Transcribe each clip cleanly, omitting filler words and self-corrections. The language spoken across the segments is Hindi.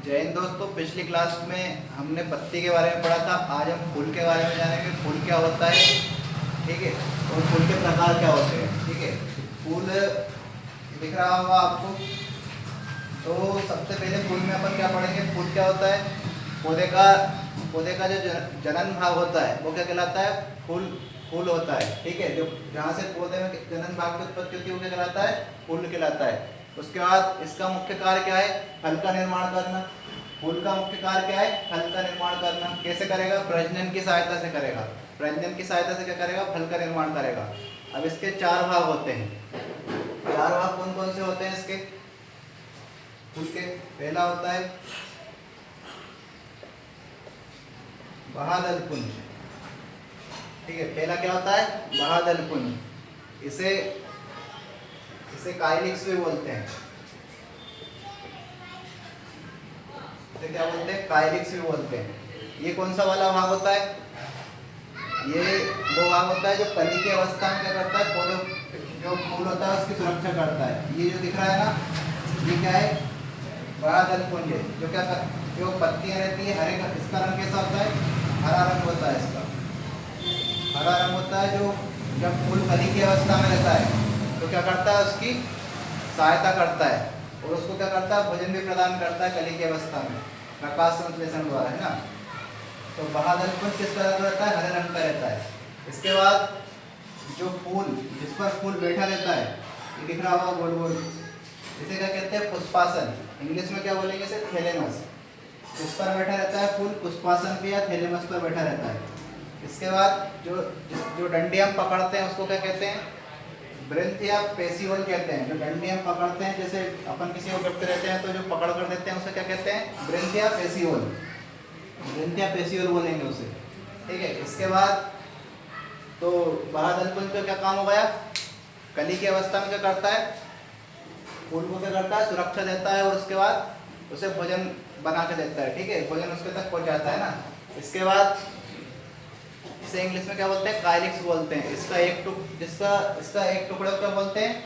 जय हिंद दोस्तों। पिछली क्लास में हमने पत्ती के बारे में पढ़ा था। आज हम फूल के बारे में जानेंगे। फूल क्या होता है, ठीक है, और फूल के प्रकार क्या होते हैं, ठीक है। फूल दिख रहा होगा आपको। तो सबसे पहले फूल में अपन क्या पढ़ेंगे, फूल क्या होता है। पौधे का जो जनन भाग होता है वो क्या कहलाता है, फूल फूल होता है, ठीक है। जो जहाँ से पौधे में जनन भाग की उत्पत्ति होती है वो क्या कहलाता है, फूल कहलाता है। उसके बाद इसका मुख्य कार्य क्या है, फल का निर्माण करना। फूल का मुख्य कार्य क्या है, फल का निर्माण करना। कैसे करेगा, प्रजनन की सहायता से करेगा। प्रजनन की सहायता से क्या करेगा, फल का निर्माण करेगा। अब इसके चार भाग होते हैं। चार भाग कौन कौन से होते हैं इसके फूल के। पहला होता है बाह्यदल पुंज, ठीक है। पहला क्या होता है, बाह्यदल पुंज। इसे काइलिक्स भी बोलते हैं। इसे क्या बोलते हैं, काइलिक्स भी बोलते हैं। ये कौन सा वाला भाग होता है, ये वो भाग होता है जो कली की अवस्था में क्या करता है, पौधे जो फूल होता है उसकी सुरक्षा करता है। ये जो दिख रहा है ना, ये क्या है, बाह्यदल पुंज है। जो क्या जो पत्तियां रहती है हरे का, इसका रंग कैसा होता है, हरा रंग होता है। इसका हरा रंग होता है। जो जब फूल कली की अवस्था में रहता है तो क्या करता है, उसकी सहायता करता है और उसको क्या करता है, भोजन भी प्रदान करता है कली की अवस्था में, प्रकाश संश्लेषण द्वारा, है ना। तो बाह्यदल पुंज किस तरह का रहता है, हरे रंग का रहता है। इसके बाद जो फूल, जिस पर फूल बैठा रहता है, ये दिख रहा होगा गोल गोल, इसे क्या कहते हैं, पुष्पासन। इंग्लिश में क्या बोलेंगे इसे, थैलेमस। इस पर बैठा रहता है फूल, पुष्पासन पे या थैलेमस पर बैठा रहता है। इसके बाद जो डंडी हम पकड़ते हैं उसको क्या कहते हैं, ब्रेंथ या पेसियोल कहते हैं। जो डंडी हम पकड़ते हैं, जैसे अपन किसी को गिफ्ट देते हैं तो जो पकड़ कर देते हैं उसे क्या कहते हैं, ब्रेंथ या पेसियोल। ब्रेंथ या पेसियोल बोलेंगे उसे, ठीक है। इसके बाद तो बाह्यदल पुंज का क्या काम हो गया, कली की अवस्था में क्या करता है, फूल को क्या करता है, सुरक्षा देता है और उसके बाद उसे भोजन बना के देता है, ठीक है। भोजन उसके तक पहुंच जाता है ना। इसके बाद इसे इंग्लिश में क्या बोलते हैं, काइलिक्स बोलते हैं। इसका एक टुकड़ा क्या बोलते हैं,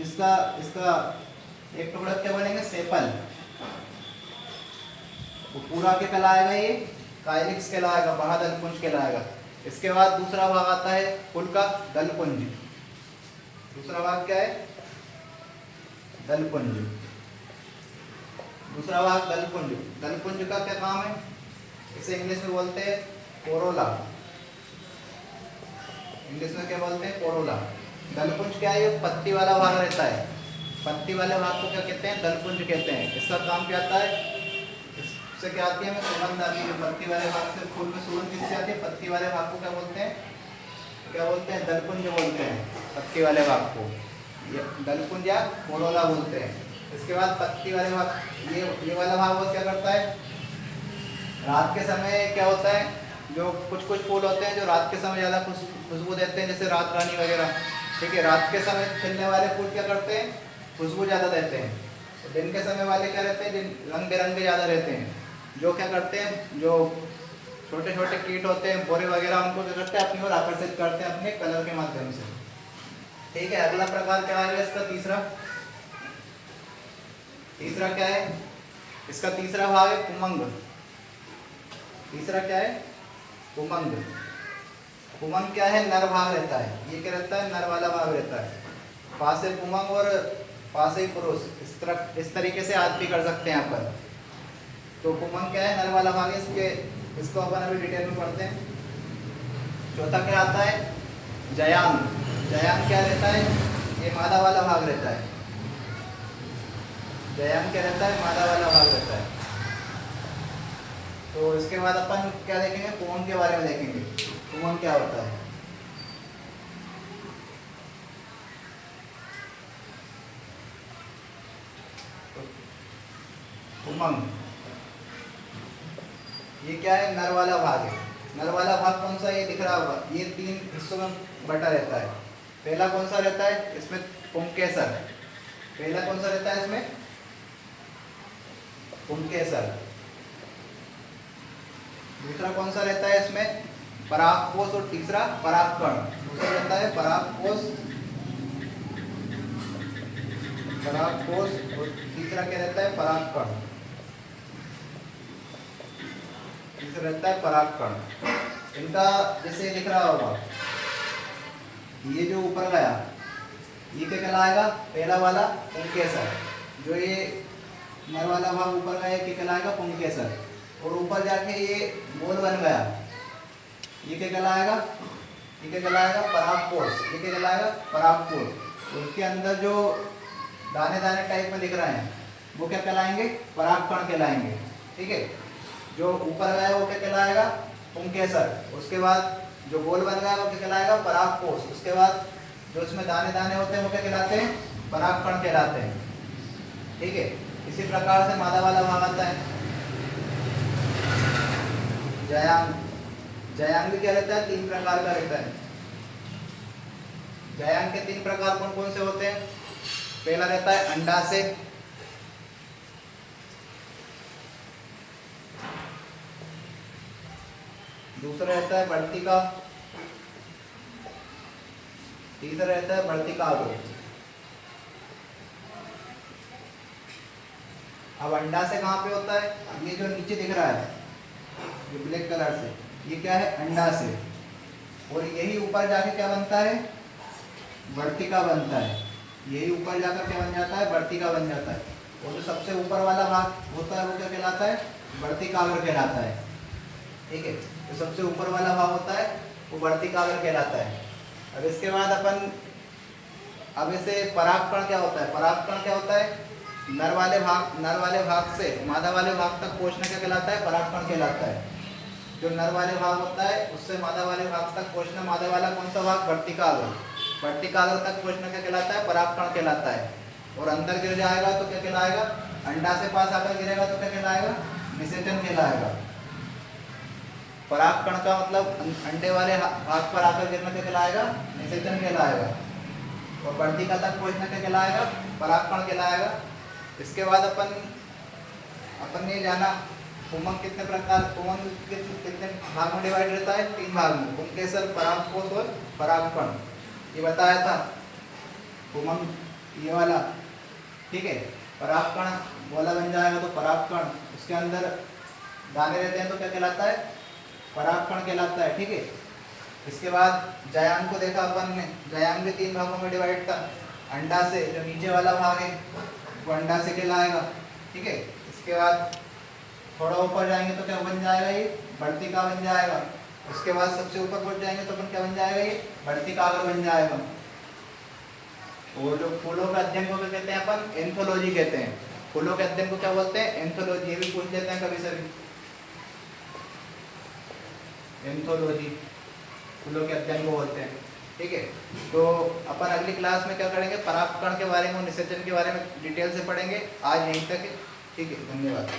इसका एक टुकड़ा क्या बोलेंगे, सेपल। वो पूरा क्या कहलाएगा, ये काइलिक्स कहलाएगा, बाह्यदल पुंज कहलाएगा। इसके बाद दूसरा भाग आता है फूल का, दल पुंज। दूसरा भाग क्या है, दल पुंज। दूसरा भाग दल पुंज। दल पुंज का क्या काम है, इसे इंग्लिश में बोलते हैं कोरोला। इंग्लिश में क्या बोलते हैं, कोरोला। दलपुंज क्या है, ये पत्ती वाला भाग रहता है। पत्ती वाले भाग को क्या कहते हैं, दलपुंज कहते हैं। इसका काम क्या आता है, इससे क्या आती है, हमें सुगंध आती है। पत्ती वाले भाग से फूल में सुगंध किससे आती है, पत्ती वाले भाग को क्या बोलते हैं, दलपुंज बोलते हैं। पत्ती वाले भाग को ये दलपुंज या कोरोला बोलते हैं। इसके बाद पत्ती वाले भाग, ये वाला भाग वो क्या करता है, रात के समय क्या होता है, जो कुछ फूल होते हैं जो रात के समय ज़्यादा खुशबू देते हैं, जैसे रात रानी वगैरह, ठीक है। रात के समय खिलने वाले फूल क्या करते हैं, खुशबू ज़्यादा देते हैं। तो दिन के समय वाले क्या रहते हैं, रंग बिरंगे ज़्यादा रहते हैं। जो क्या करते हैं, जो छोटे छोटे कीट होते हैं, बोरे वगैरह, उनको क्या करते हैं, अपनी ओर आकर्षित करते हैं अपने कलर के माध्यम से, ठीक है। अगला प्रकार क्या है इसका, तीसरा क्या है, इसका तीसरा भाग है पुमंग। तीसरा क्या है, पुमंग। पुमंग क्या है, नर भाग रहता है। ये क्या रहता है, नर वाला भाग रहता है। पासे पुमंग और पासे पुरुष, इस तरीके से याद भी कर सकते हैं यहाँ पर। तो पुमंग क्या है, नर वाला भाग है। इसको अपन अभी डिटेल में पढ़ते हैं। चौथा क्या आता है, जयांग। जयांग क्या रहता है, ये मादा वाला भाग रहता है। जयांग क्या रहता है, मादा वाला भाग रहता है। तो इसके बाद अपन क्या देखेंगे, पुमंग के बारे में देखेंगे। पुमंग क्या होता है, पुमंग ये क्या है, नर वाला भाग है। नर वाला भाग कौन सा, ये दिख रहा होगा। ये 3 हिस्सों में बटा रहता है। पहला कौन सा रहता है, इसमें पुंकेसर। पहला कौन सा रहता है इसमें, पुंकेसर। दूसरा कौन सा रहता है इसमें, परागकोश। और तीसरा परागकण। दूसरा रहता है परागकोश, और तीसरा क्या रहता है, परागकण। दूसरा रहता है परागकण। इनका जैसे दिख रहा होगा, ये जो ऊपर गया ये क्या कहलाएगा, पहला वाला पुंकेसर। जो ये नर वाला भाग ऊपर गया क्या कहलाएगा, पुंकेसर। और ऊपर जाके ये गोल बन गया, ये क्या कहलाएगा, ये क्या कहलाएगा, परागकोश। ये क्या कहलाएगा, परागकोश। उसके अंदर जो दाने दाने टाइप में दिख रहे हैं वो क्या कहलाएंगे, परागकण कहलाएंगे। ठीक है, जो ऊपर गया वो क्या कहलाएगा, पुंकेसर। उसके बाद जो गोल बन गया वो क्या कहलाएगा, परागकोश। उसके बाद जो इसमें दाने दाने होते हैं वो क्या कहलाते हैं, परागकण कहलाते हैं। ठीक है, इसी प्रकार से मादा वाला भाग आता है जयांग। जयांग भी क्या रहता है, 3 प्रकार का रहता है। जयांग के 3 प्रकार कौन कौन से होते हैं। पहला रहता है अंडाशय, दूसरा रहता है वर्तिका, तीसरा रहता है वर्तिकाग्र। अब अंडाशय कहाँ पे होता है, ये जो नीचे दिख रहा है ये ब्लैक कलर से, ये क्या है, अंडाशय। और यही ऊपर जाके क्या बनता है, वर्तिका बनता है। यही ऊपर जाकर क्या बन जाता है, वर्तिका बन जाता है। और जो सबसे ऊपर वाला भाग होता है वो क्या कहलाता है, वर्तिकाग्र कहलाता है। ठीक है, जो सबसे ऊपर वाला भाग होता है वो वर्तिकाग्र कहलाता है। अब इसके बाद अपन, अब इसे परागकण क्या होता है, परागकण क्या होता है, नर वाले भाग से मादा वाले भाग तक पहुंचने क्या कहलाता है, परागकण कहलाता है। जो नर वाले भाग होता है उससे मादा वाले भाग तक पहुंचना, मादा वाला कौन सा भाग, वर्तिकाग्र। वर्तिकाग्र तक पहुंचने क्या कहलाता है, परागकण कहलाता है। और अंदर गिर जाएगा तो क्या कहलाएगा, अंडा से पास आकर गिरेगा तो क्या कहलाएगा, निषेचन कहलाएगा। परागकण का मतलब अंडे वाले भाग पर आकर गिरना क्या कहलाएगा, निषेचन कहलाएगा। और वर्तिका तक पहुंचना क्या कहलाएगा, परागकण कहलाएगा। इसके बाद अपन ने जाना पुंमक कितने प्रकार, पुंमक कितने भाग में डिवाइड रहता है, 3 भाग में, पुंकेसर, परागकोश और परागकण। ये बताया था पुंमक ये वाला। ठीक है, परागकण वाला बन जाएगा तो परागकण, उसके अंदर दाने रहते हैं तो क्या कहलाता है, परागकण कहलाता है। ठीक है, इसके बाद जयांग को देखा अपन ने, जयांग भी 3 भागों में डिवाइड था। अंडा से जो नीचे वाला भाग है वो अंडा से कहलाएगा। ठीक है, इसके बाद थोड़ा ऊपर जाएंगे तो क्या बन जाएगा, ये वर्तिका बन जाएगा। उसके बाद सबसे ऊपर पहुंच जाएंगे तो अपन क्या बन जाएगा, ये वर्तिकाग्र बन जाएगा। और जो फूलों के अध्ययन को क्या कहते हैं अपन, एंथोलॉजी कहते हैं। फूलों के अध्ययन को क्या बोलते हैं, एंथोलॉजी। ये भी पूछ लेते हैं कभी सभी, एंथोलॉजी फूलों के अध्ययन को बोलते हैं। ठीक है, तो अपन अगली क्लास में क्या करेंगे, परागकण के बारे में, निषेचन के बारे में डिटेल से पढ़ेंगे। आज यहीं तक है। ठीक है, धन्यवाद।